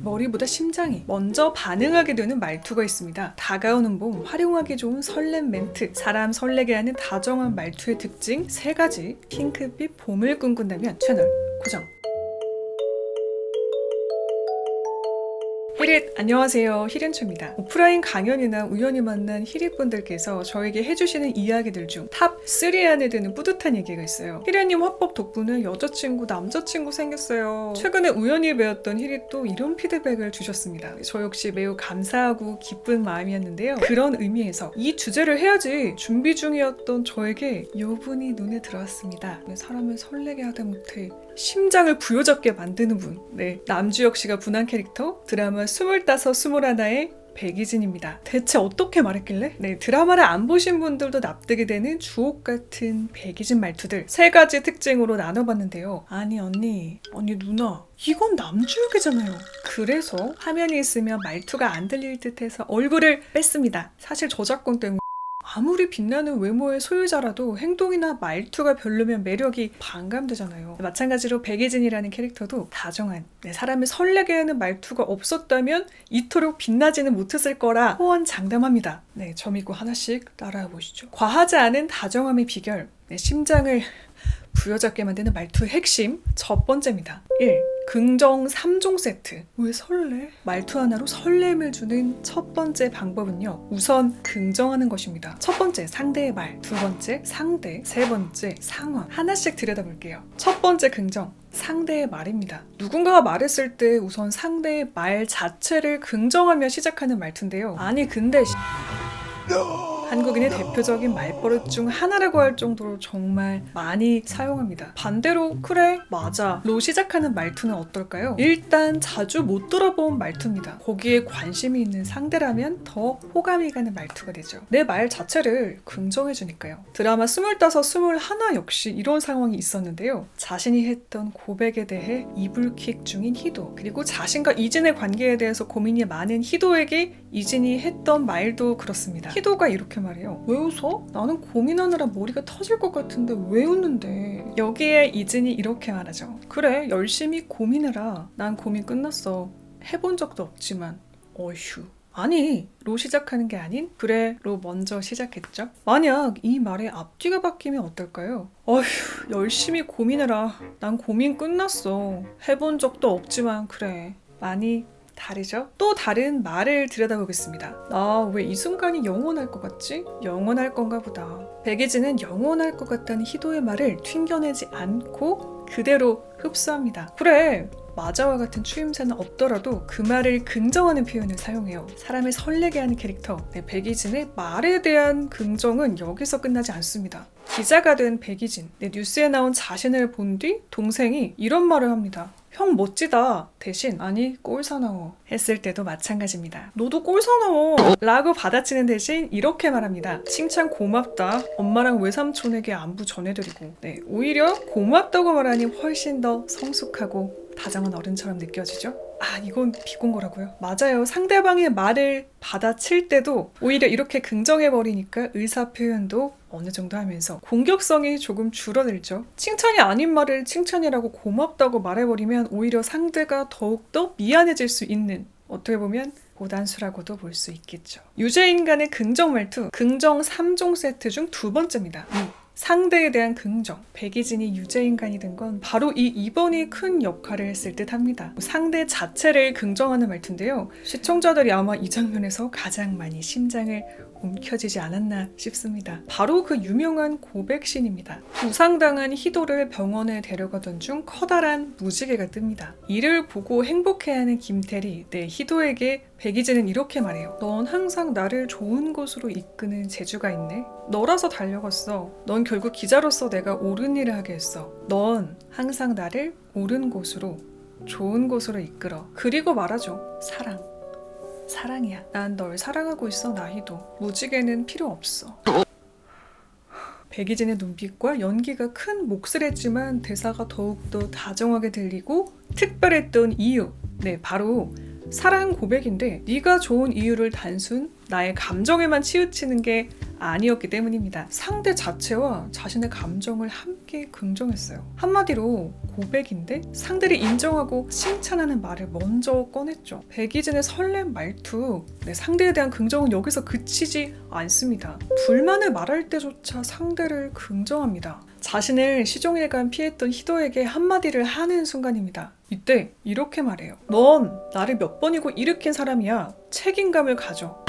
머리보다 심장이 먼저 반응하게 되는 말투가 있습니다. 다가오는 봄, 활용하기 좋은 설렘 멘트, 사람 설레게 하는 다정한 말투의 특징 3가지. 핑크빛 봄을 꿈꾼다면 채널 고정. 히릿, 안녕하세요. 히렌초입니다. 오프라인 강연이나 우연히 만난 히릿분들께서 저에게 해주시는 이야기들 중 탑 3 안에 드는 뿌듯한 얘기가 있어요. 히렌님 화법 덕분에 여자친구, 남자친구 생겼어요. 최근에 우연히 배웠던 히릿도 이런 피드백을 주셨습니다. 저 역시 매우 감사하고 기쁜 마음이었는데요. 그런 의미에서 이 주제를 해야지 준비 중이었던 저에게 이분이 눈에 들어왔습니다. 사람을 설레게 하다 못해 심장을 부여잡게 만드는 분. 네, 남주혁 씨가 분한 캐릭터 드라마 25, 21의 백이진입니다. 대체 어떻게 말했길래? 네, 드라마를 안 보신 분들도 납득이 되는 주옥 같은 백이진 말투들 3가지 특징으로 나눠봤는데요. 아니 언니 누나, 이건 남주혁이잖아요. 그래서 화면이 있으면 말투가 안 들릴 듯해서 얼굴을 뺐습니다. 사실 저작권 때문에 아무리 빛나는 외모의 소유자라도 행동이나 말투가 별로면 매력이 반감되잖아요. 마찬가지로 백예진이라는 캐릭터도 다정한, 사람을 설레게 하는 말투가 없었다면 이토록 빛나지는 못했을 거라 호언장담합니다. 네, 저 믿고 하나씩 따라해 보시죠. 과하지 않은 다정함의 비결, 심장을 부여잡게 만드는 말투의 핵심 첫 번째입니다. 1. 긍정 3종 세트. 왜 설레? 말투 하나로 설렘을 주는 첫 번째 방법은요, 우선 긍정하는 것입니다. 첫 번째, 상대의 말. 두 번째, 상대. 세 번째, 상황. 하나씩 들여다볼게요. 첫 번째 긍정, 상대의 말입니다. 누군가가 말했을 때 우선 상대의 말 자체를 긍정하며 시작하는 말투인데요. 아니 근데 한국인의 대표적인 말버릇 중 하나라고 할 정도로 정말 많이 사용합니다. 반대로 그래, 맞아 로 시작하는 말투는 어떨까요? 일단 자주 못 들어본 말투입니다. 거기에 관심이 있는 상대라면 더 호감이 가는 말투가 되죠. 내 말 자체를 긍정해주니까요. 드라마 25, 21 역시 이런 상황이 있었는데요. 자신이 했던 고백에 대해 이불킥 중인 희도, 그리고 자신과 이진의 관계에 대해서 고민이 많은 희도에게 이진이 했던 말도 그렇습니다. 희도가 이렇게 말해요. 왜 웃어? 나는 고민하느라 머리가 터질 것 같은데 왜 웃는데? 여기에 이진이 이렇게 말하죠. 그래, 열심히 고민해라. 난 고민 끝났어. 해본 적도 없지만 어휴. 아니, 로 시작하는 게 아닌 그래 로 먼저 시작했죠. 만약 이 말에 앞뒤가 바뀌면 어떨까요? 어휴, 열심히 고민해라. 난 고민 끝났어. 해본 적도 없지만 그래. 많이 다르죠? 또 다른 말을 들여다보겠습니다. 나 왜 이 순간이 영원할 것 같지? 영원할 건가 보다. 백예진은 영원할 것 같다는 희도의 말을 튕겨내지 않고 그대로 흡수합니다. 그래, 맞아와 같은 추임새는 없더라도 그 말을 긍정하는 표현을 사용해요. 사람을 설레게 하는 캐릭터, 백이진의 말에 대한 긍정은 여기서 끝나지 않습니다. 기자가 된 백이진, 뉴스에 나온 자신을 본 뒤 동생이 이런 말을 합니다. 형 멋지다 대신 아니 꼴 사나워 했을 때도 마찬가지입니다. 너도 꼴 사나워 라고 받아치는 대신 이렇게 말합니다. 칭찬 고맙다. 엄마랑 외삼촌에게 안부 전해드리고. 오히려 고맙다고 말하니 훨씬 더 성숙하고 다정한 어른처럼 느껴지죠? 아, 이건 비공고라고요? 맞아요. 상대방의 말을 받아칠 때도 오히려 이렇게 긍정해버리니까 의사표현도 어느 정도 하면서 공격성이 조금 줄어들죠. 칭찬이 아닌 말을 칭찬이라고 고맙다고 말해버리면 오히려 상대가 더욱더 미안해질 수 있는, 어떻게 보면 고단수라고도 볼 수 있겠죠. 유죄인간의 긍정 말투, 긍정 3종 세트 중 두 번째입니다. 상대에 대한 긍정. 백이진이 유죄인간이 된 건 바로 이 2번이 큰 역할을 했을 듯 합니다. 상대 자체를 긍정하는 말투인데요. 시청자들이 아마 이 장면에서 가장 많이 심장을 움켜쥐지 않았나 싶습니다. 바로 그 유명한 고백신입니다. 부상당한 희도를 병원에 데려가던 중 커다란 무지개가 뜹니다. 이를 보고 행복해하는 김태리, 희도에게 백이진은 이렇게 말해요. 넌 항상 나를 좋은 곳으로 이끄는 재주가 있네. 너라서 달려갔어. 넌 결국 기자로서 내가 옳은 일을 하게 했어. 넌 항상 나를 옳은 곳으로, 좋은 곳으로 이끌어. 그리고 말하죠. 사랑이야. 난 널 사랑하고 있어, 나희도. 무지개는 필요 없어. 백이진의 눈빛과 연기가 큰 몫을 했지만 대사가 더욱더 다정하게 들리고 특별했던 이유. 바로 사랑 고백인데 네가 좋은 이유를 단순 나의 감정에만 치우치는 게 아니었기 때문입니다. 상대 자체와 자신의 감정을 함께 긍정했어요. 한마디로 고백인데 상대를 인정하고 칭찬하는 말을 먼저 꺼냈죠. 백이진의 설렘 말투, 상대에 대한 긍정은 여기서 그치지 않습니다. 불만을 말할 때조차 상대를 긍정합니다. 자신을 시종일관 피했던 희도에게 한마디를 하는 순간입니다. 이때 이렇게 말해요. 넌 나를 몇 번이고 일으킨 사람이야. 책임감을 가져.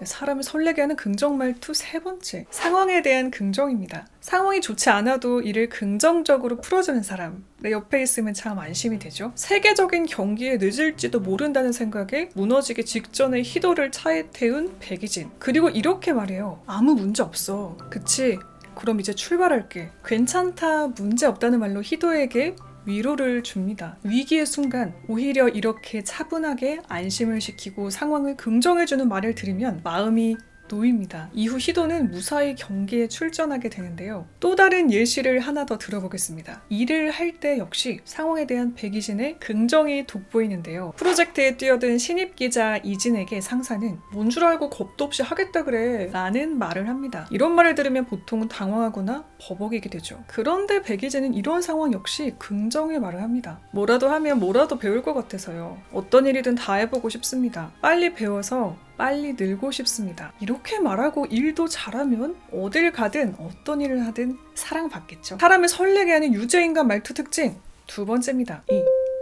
사람을 설레게 하는 긍정 말투 세 번째, 상황에 대한 긍정입니다. 상황이 좋지 않아도 이를 긍정적으로 풀어주는 사람, 내 옆에 있으면 참 안심이 되죠. 세계적인 경기에 늦을지도 모른다는 생각에 무너지기 직전에 희도를 차에 태운 백이진. 그리고 이렇게 말해요. 아무 문제 없어. 그치? 그럼 이제 출발할게. 괜찮다, 문제 없다는 말로 희도에게 위로를 줍니다. 위기의 순간 오히려 이렇게 차분하게 안심을 시키고 상황을 긍정해주는 말을 들으면 마음이 놓입니다. 이후 희도는 무사히 경기에 출전하게 되는데요. 또 다른 예시를 하나 더 들어보겠습니다. 일을 할 때 역시 상황에 대한 백이진의 긍정이 돋보이는데요. 프로젝트에 뛰어든 신입 기자 이진에게 상사는 뭔 줄 알고 겁도 없이 하겠다 그래 라는 말을 합니다. 이런 말을 들으면 보통은 당황하거나 버벅이게 되죠. 그런데 백이진은 이런 상황 역시 긍정의 말을 합니다. 뭐라도 하면 뭐라도 배울 것 같아서요. 어떤 일이든 다 해보고 싶습니다. 빨리 배워서 빨리 늘고 싶습니다. 이렇게 말하고 일도 잘하면 어딜 가든 어떤 일을 하든 사랑받겠죠. 사람을 설레게 하는 유죄인간 말투 특징 두 번째입니다.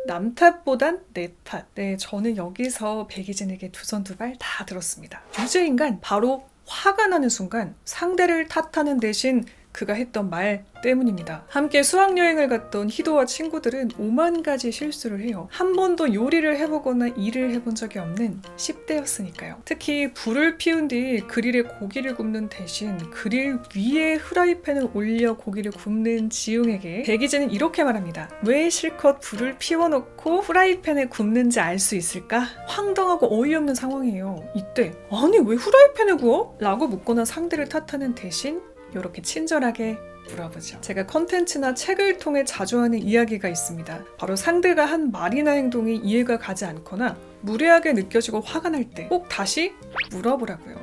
남 탓보단 내 탓. 네, 저는 여기서 백이진에게 두 손 두 발 다 들었습니다. 유죄인간 바로 화가 나는 순간 상대를 탓하는 대신 그가 했던 말 때문입니다. 함께 수학여행을 갔던 희도와 친구들은 5만 가지 실수를 해요. 한 번도 요리를 해보거나 일을 해본 적이 없는 10대였으니까요. 특히 불을 피운 뒤 그릴에 고기를 굽는 대신 그릴 위에 후라이팬을 올려 고기를 굽는 지웅에게 백이진은 이렇게 말합니다. 왜 실컷 불을 피워놓고 후라이팬에 굽는지 알 수 있을까? 황당하고 어이없는 상황이에요. 이때 아니 왜 후라이팬에 구워? 라고 묻거나 상대를 탓하는 대신 이렇게 친절하게 물어보죠. 제가 컨텐츠나 책을 통해 자주 하는 이야기가 있습니다. 바로 상대가 한 말이나 행동이 이해가 가지 않거나 무례하게 느껴지고 화가 날 때 꼭 다시 물어보라고요.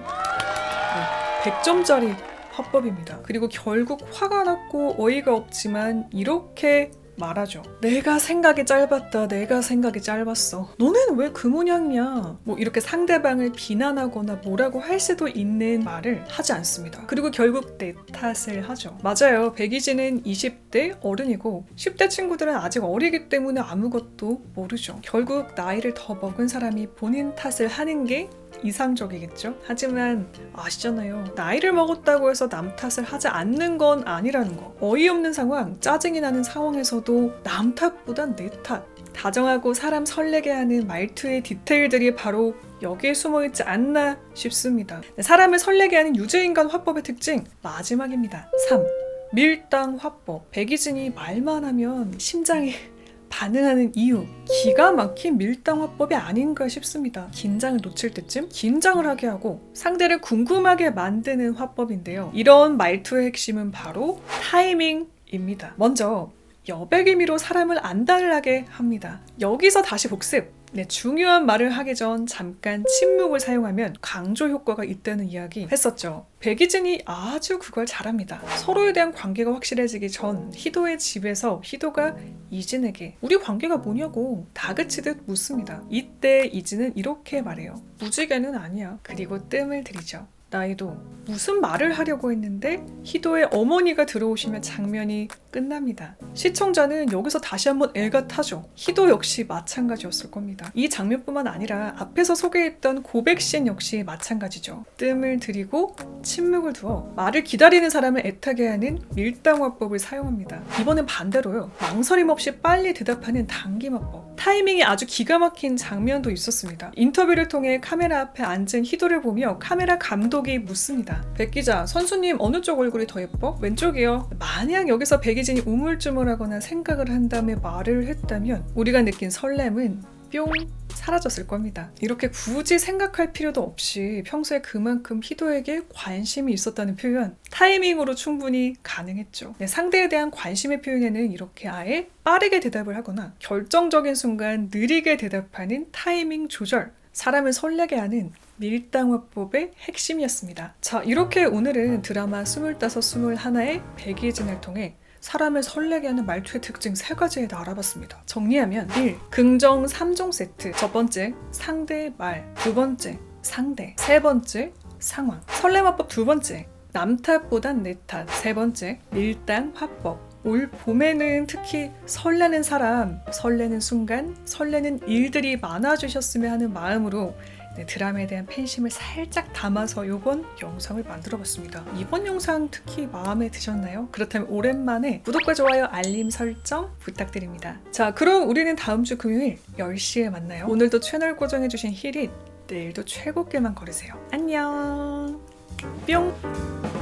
100점짜리 화법입니다. 그리고 결국 화가 났고 어이가 없지만 이렇게 말하죠. 내가 생각이 짧았다. 내가 생각이 짧았어. 너는 왜 그 모양이야? 뭐 이렇게 상대방을 비난하거나 뭐라고 할 수도 있는 말을 하지 않습니다. 그리고 결국 내 탓을 하죠. 맞아요. 백이진은 20대 어른이고 10대 친구들은 아직 어리기 때문에 아무것도 모르죠. 결국 나이를 더 먹은 사람이 본인 탓을 하는 게 이상적이겠죠? 하지만 아시잖아요. 나이를 먹었다고 해서 남 탓을 하지 않는 건 아니라는 거. 어이없는 상황, 짜증이 나는 상황에서도 남 탓보단 내 탓. 다정하고 사람 설레게 하는 말투의 디테일들이 바로 여기에 숨어있지 않나 싶습니다. 사람을 설레게 하는 유죄인간 화법의 특징 마지막입니다. 3. 밀당 화법. 백이진이 말만 하면 심장이 반응하는 이유, 기가 막힌 밀당 화법이 아닌가 싶습니다. 긴장을 놓칠 때쯤 긴장을 하게 하고 상대를 궁금하게 만드는 화법인데요. 이런 말투의 핵심은 바로 타이밍입니다. 먼저 여백의미로 사람을 안달나게 합니다. 여기서 다시 복습. 중요한 말을 하기 전 잠깐 침묵을 사용하면 강조 효과가 있다는 이야기 했었죠. 백이진이 아주 그걸 잘합니다. 서로에 대한 관계가 확실해지기 전 희도의 집에서 희도가 이진에게 우리 관계가 뭐냐고 다그치듯 묻습니다. 이때 이진은 이렇게 말해요. 무지개는 아니야. 그리고 뜸을 들이죠. 나이도 무슨 말을 하려고 했는데 희도의 어머니가 들어오시면 장면이 끝납니다. 시청자는 여기서 다시 한번 애가 타죠. 희도 역시 마찬가지였을 겁니다. 이 장면뿐만 아니라 앞에서 소개했던 고백씬 역시 마찬가지죠. 뜸을 들이고 침묵을 두어 말을 기다리는 사람을 애타게 하는 밀당화법을 사용합니다. 이번엔 반대로요. 망설임 없이 빨리 대답하는 당김화법. 타이밍이 아주 기가 막힌 장면도 있었습니다. 인터뷰를 통해 카메라 앞에 앉은 희도를 보며 카메라 감독이 묻습니다. 백 기자, 선수님 어느 쪽 얼굴이 더 예뻐? 왼쪽이요. 만약 여기서 백이진이 우물쭈물하거나 생각을 한 다음에 말을 했다면 우리가 느낀 설렘은 뿅 사라졌을 겁니다. 이렇게 굳이 생각할 필요도 없이 평소에 그만큼 희도에게 관심이 있었다는 표현, 타이밍으로 충분히 가능했죠. 상대에 대한 관심의 표현에는 이렇게 아예 빠르게 대답을 하거나 결정적인 순간 느리게 대답하는 타이밍 조절, 사람을 설레게 하는 밀당화법의 핵심이었습니다. 자, 이렇게 오늘은 드라마 25, 21의 백이진을 통해 사람을 설레게 하는 말투의 특징 3가지에 대해 알아봤습니다. 정리하면 1. 긍정 3종 세트. 첫 번째, 상대의 말. 두 번째, 상대. 세 번째, 상황. 설렘화법 두 번째, 남 탓보단 내 탓. 세 번째, 밀당 화법. 올 봄에는 특히 설레는 사람, 설레는 순간, 설레는 일들이 많아지셨으면 하는 마음으로 드라마에 대한 팬심을 살짝 담아서 이번 영상을 만들어봤습니다. 이번 영상 특히 마음에 드셨나요? 그렇다면 오랜만에 구독과 좋아요, 알림 설정 부탁드립니다. 자, 그럼 우리는 다음 주 금요일 10시에 만나요. 오늘도 채널 고정해주신 히릿, 내일도 최고길만 걸으세요. 안녕. 뿅.